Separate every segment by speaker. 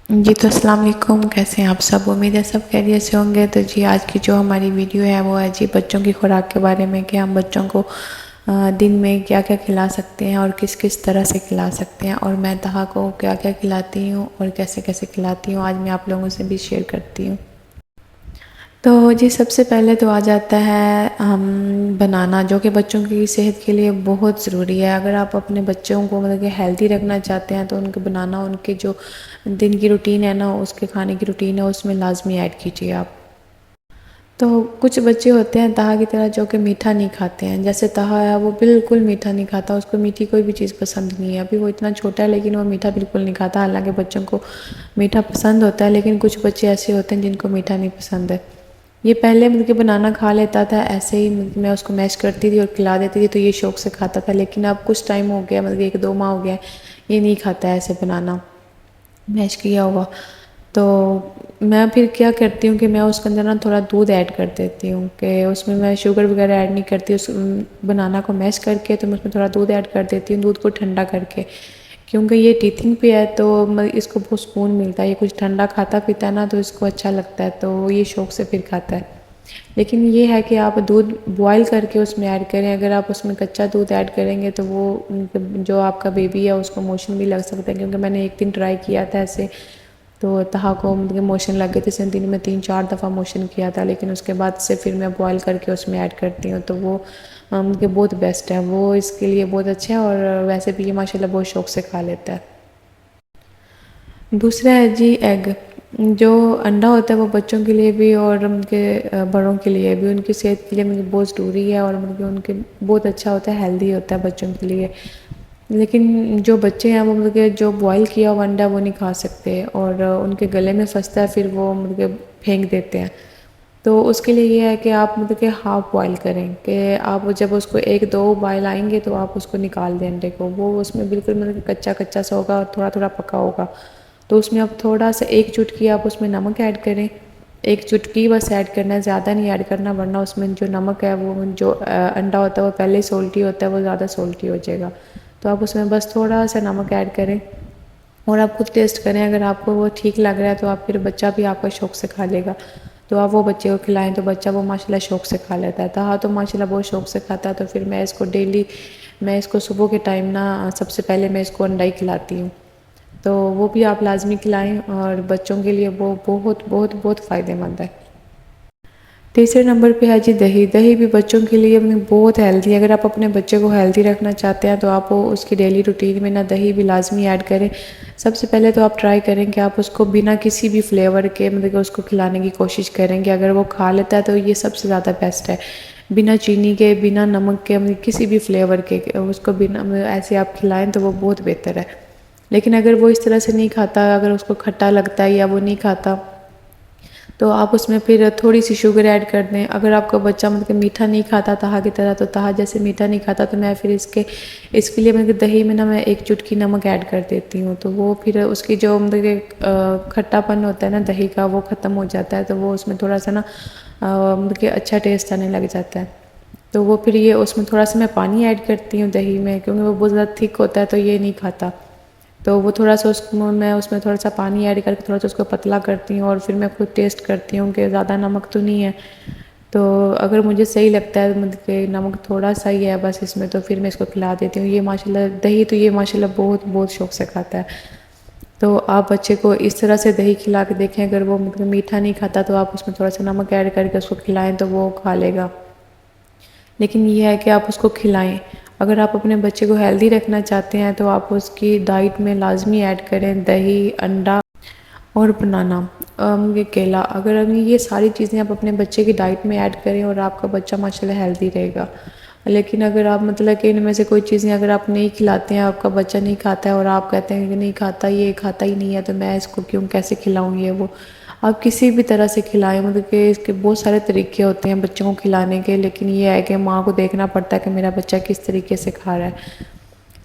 Speaker 1: जी तो अस्सलाम वालेकुम, कैसे हैं आप सब। उम्मीद है सब खैरियत से होंगे। तो जी आज की जो हमारी वीडियो है वो है जी बच्चों की खुराक के बारे में कि हम बच्चों को दिन में क्या क्या खिला सकते हैं और किस किस तरह से खिला सकते हैं, और मैं तहा को क्या क्या खिलाती हूँ और कैसे कैसे खिलाती हूँ, आज मैं आप लोगों से भी शेयर करती हूँ। तो जी सबसे पहले तो आ जाता है हम बनाना, जो कि बच्चों की सेहत के लिए बहुत ज़रूरी है। अगर आप अपने बच्चों को मतलब कि हेल्दी रखना चाहते हैं तो उनको बनाना, उनके जो दिन की रूटीन है ना, उसके खाने की रूटीन है, उसमें लाजमी ऐड कीजिए आप। तो कुछ बच्चे होते हैं तहा की तरह जो कि मीठा नहीं खाते हैं। जैसे तहा है वो बिल्कुल मीठा नहीं खाता, उसको मीठी कोई भी चीज़ पसंद नहीं है। अभी वो इतना छोटा है लेकिन वो मीठा बिल्कुल नहीं खाता। हालांकि बच्चों को मीठा पसंद होता है, लेकिन कुछ बच्चे ऐसे होते हैं जिनको मीठा नहीं पसंद है। ये पहले मतलब कि बनाना खा लेता था ऐसे ही, मतलब मैं उसको मैश करती थी और खिला देती थी तो ये शौक से खाता था। लेकिन अब कुछ टाइम हो गया, मतलब 1-2 माह हो गया, ये नहीं खाता है ऐसे बनाना मैश किया हुआ। तो मैं फिर क्या करती हूँ कि मैं उसके अंदर ना थोड़ा दूध ऐड कर देती हूँ, कि उसमें मैं शुगर वगैरह ऐड नहीं करती। उस बनाना को मैश करके तो मैं उसमें थोड़ा दूध ऐड कर देती हूँ, दूध को ठंडा करके, क्योंकि ये टीथिंग पे है तो इसको बहुत सुकून मिलता है। ये कुछ ठंडा खाता पीता है ना तो इसको अच्छा लगता है, तो ये शौक से फिर खाता है। लेकिन ये है कि आप दूध बॉयल करके उसमें ऐड करें। अगर आप उसमें कच्चा दूध ऐड करेंगे तो वो जो आपका बेबी है उसको मोशन भी लग सकता है, क्योंकि मैंने एक दिन ट्राई किया था ऐसे, तो तहा को मतलब मोशन लग गए थे। इसने दिन में 3-4 दफ़ा मोशन किया था, लेकिन उसके बाद से फिर मैं बॉयल करके उसमें ऐड करती हूँ, तो वो मतलब बहुत बेस्ट है, वो इसके लिए बहुत अच्छा है। और वैसे भी ये माशाल्लाह बहुत शौक से खा लेता है। दूसरा है जी एग। जो अंडा होता है वो बच्चों के लिए भी और उनके बड़ों के लिए भी, उनकी सेहत के लिए मतलब बहुत ज़रूरी है, और मतलब उनके बहुत अच्छा होता है, हेल्दी होता है बच्चों के लिए। लेकिन जो बच्चे हैं वो मतलब कि जो बॉयल किया हुआ अंडा वो नहीं खा सकते, और उनके गले में फंसता है, फिर वो मतलब फेंक देते हैं। तो उसके लिए ये है कि आप मतलब कि हाफ़ बॉयल करें, कि आप जब उसको 1-2 उबाल आएंगे तो आप उसको निकाल दें अंडे को। वो उसमें बिल्कुल मतलब कि कच्चा कच्चा सा होगा और थोड़ा थोड़ा पका होगा। तो उसमें आप थोड़ा सा 1 चुटकी आप उसमें नमक ऐड करें। 1 चुटकी बस ऐड करना है, ज़्यादा नहीं ऐड करना, वरना उसमें जो नमक है वो जो अंडा होता है वो पहले ही सोल्टी होता है, वो ज़्यादा सोल्टी हो जाएगा। तो आप उसमें बस थोड़ा सा नमक ऐड करें और आप खुद टेस्ट करें। अगर आपको वो ठीक लग रहा है तो आप फिर बच्चा भी आपका शौक से खा लेगा। तो आप वो बच्चे को खिलाएं तो बच्चा वो माशाल्लाह शौक से खा लेता है। हाँ तो माशाल्लाह बहुत शौक से खाता है। तो फिर मैं इसको डेली, मैं इसको सुबह के टाइम ना सबसे पहले मैं इसको अंडा ही खिलाती हूँ। तो वो भी आप लाजमी खिलाएं, और बच्चों के लिए वो बहुत बहुत बहुत फ़ायदेमंद है। तीसरे नंबर पे है जी दही। दही भी बच्चों के लिए बहुत हेल्दी है। अगर आप अपने बच्चे को हेल्दी रखना चाहते हैं तो आप वो उसकी डेली रूटीन में ना दही भी लाजमी ऐड करें। सबसे पहले तो आप ट्राई करें कि आप उसको बिना किसी भी फ्लेवर के मतलब कि उसको खिलाने की कोशिश करें, कि अगर वो खा लेता है तो ये सबसे ज़्यादा बेस्ट है। बिना चीनी के, बिना नमक के, मतलब किसी भी फ्लेवर के उसको बिना ऐसे आप खिलाएँ तो वो बहुत बेहतर है। लेकिन अगर वो इस तरह से नहीं खाता, अगर उसको खट्टा लगता है या वो नहीं खाता, तो आप उसमें फिर थोड़ी सी शुगर ऐड कर दें। अगर आपका बच्चा मतलब मीठा नहीं खाता तहा की तरह, तो तहा जैसे मीठा नहीं खाता, तो मैं फिर इसके लिए मतलब दही में ना मैं 1 चुटकी नमक ऐड कर देती हूँ। तो वो फिर उसकी जो मतलब कि खट्टापन होता है ना दही का, वो ख़त्म हो जाता है। तो वो उसमें थोड़ा सा ना मतलब कि अच्छा टेस्ट आने लग जाता है। तो वो फिर ये उसमें थोड़ा सा मैं पानी ऐड करती हूँ दही में, क्योंकि वो बहुत ज़्यादा थिक होता है तो ये नहीं खाता। तो वो थोड़ा सा उसको मैं उसमें थोड़ा सा पानी ऐड करके थोड़ा सा उसको पतला करती हूँ, और फिर मैं खुद टेस्ट करती हूँ कि ज़्यादा नमक तो नहीं है। तो अगर मुझे सही लगता है मतलब कि नमक थोड़ा सा ही है बस इसमें, तो फिर मैं इसको खिला देती हूँ। ये माशाल्लाह दही तो ये माशाल्लाह बहुत बहुत शौक से खाता है। तो आप बच्चे को इस तरह से दही खिला के देखें। अगर वो मतलब मीठा नहीं खाता तो आप उसमें थोड़ा सा नमक ऐड करके उसको खिलाएं तो वो खा लेगा। लेकिन ये है कि आप उसको खिलाएं। अगर आप अपने बच्चे को हेल्दी रखना चाहते हैं तो आप उसकी डाइट में लाजमी ऐड करें दही, अंडा और बनाना, ये केला। अगर ये सारी चीज़ें आप अपने बच्चे की डाइट में ऐड करें और आपका बच्चा माशाल्लाह हेल्दी रहेगा। लेकिन अगर आप मतलब कि इनमें से कोई चीज़ें अगर आप नहीं खिलाते हैं, आपका बच्चा नहीं खाता है और आप कहते हैं कि नहीं खाता, ये खाता ही नहीं है, तो मैं इसको क्यों कैसे खिलाऊँ ये वो। आप किसी भी तरह से खिलाएं, मतलब कि इसके बहुत सारे तरीके होते हैं बच्चों को खिलाने के, लेकिन ये है कि माँ को देखना पड़ता है कि मेरा बच्चा किस तरीके से खा रहा है।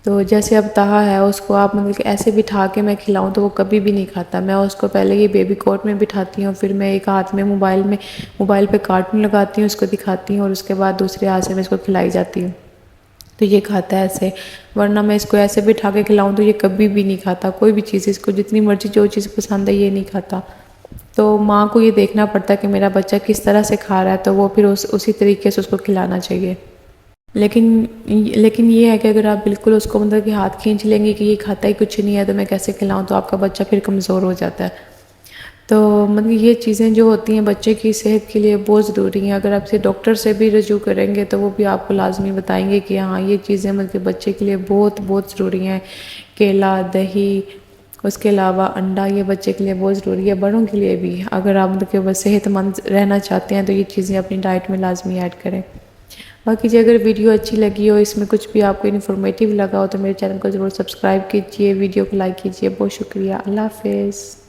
Speaker 1: तो जैसे अब तहा है उसको आप मतलब कि ऐसे बिठा के मैं खिलाऊं तो वो कभी भी नहीं खाता। मैं उसको पहले ये बेबी कोट में बिठाती हूँ, फिर मैं एक हाथ में मोबाइल पे कार्टून लगाती हूँ, उसको दिखाती हूँ, और उसके बाद दूसरे हाथ से मैं इसको खिलाई जाती हूँ। तो ये खाता है ऐसे, वरना मैं इसको ऐसे बिठा के खिलाऊँ तो ये कभी भी नहीं खाता कोई भी चीज़। इसको जितनी मर्ज़ी जो चीज़ पसंद है ये नहीं खाता। तो माँ को ये देखना पड़ता है कि मेरा बच्चा किस तरह से खा रहा है, तो वो फिर उसी तरीके से उसको खिलाना चाहिए। लेकिन ये है कि अगर आप बिल्कुल उसको मतलब कि हाथ खींच लेंगे कि ये खाता ही कुछ नहीं है तो मैं कैसे खिलाऊँ, तो आपका बच्चा फिर कमज़ोर हो जाता है। तो मतलब ये चीज़ें जो होती हैं बच्चे की सेहत के लिए बहुत ज़रूरी हैं। अगर आप से डॉक्टर से भी रजू करेंगे तो वो भी आपको लाजमी बताएंगे कि हाँ ये चीज़ें मतलब बच्चे के लिए बहुत बहुत ज़रूरी हैं। केला, दही, उसके अलावा अंडा, ये बच्चे के लिए बहुत ज़रूरी है, बड़ों के लिए भी। अगर आप मतलब कि बस सेहतमंद रहना चाहते हैं तो ये चीज़ें अपनी डाइट में लाजमी ऐड करें। बाकी जी अगर वीडियो अच्छी लगी हो, इसमें कुछ भी आपको इन्फॉर्मेटिव लगा हो तो मेरे चैनल को ज़रूर सब्सक्राइब कीजिए, वीडियो को लाइक कीजिए। बहुत शुक्रिया। अल्लाह हाफ़िज़।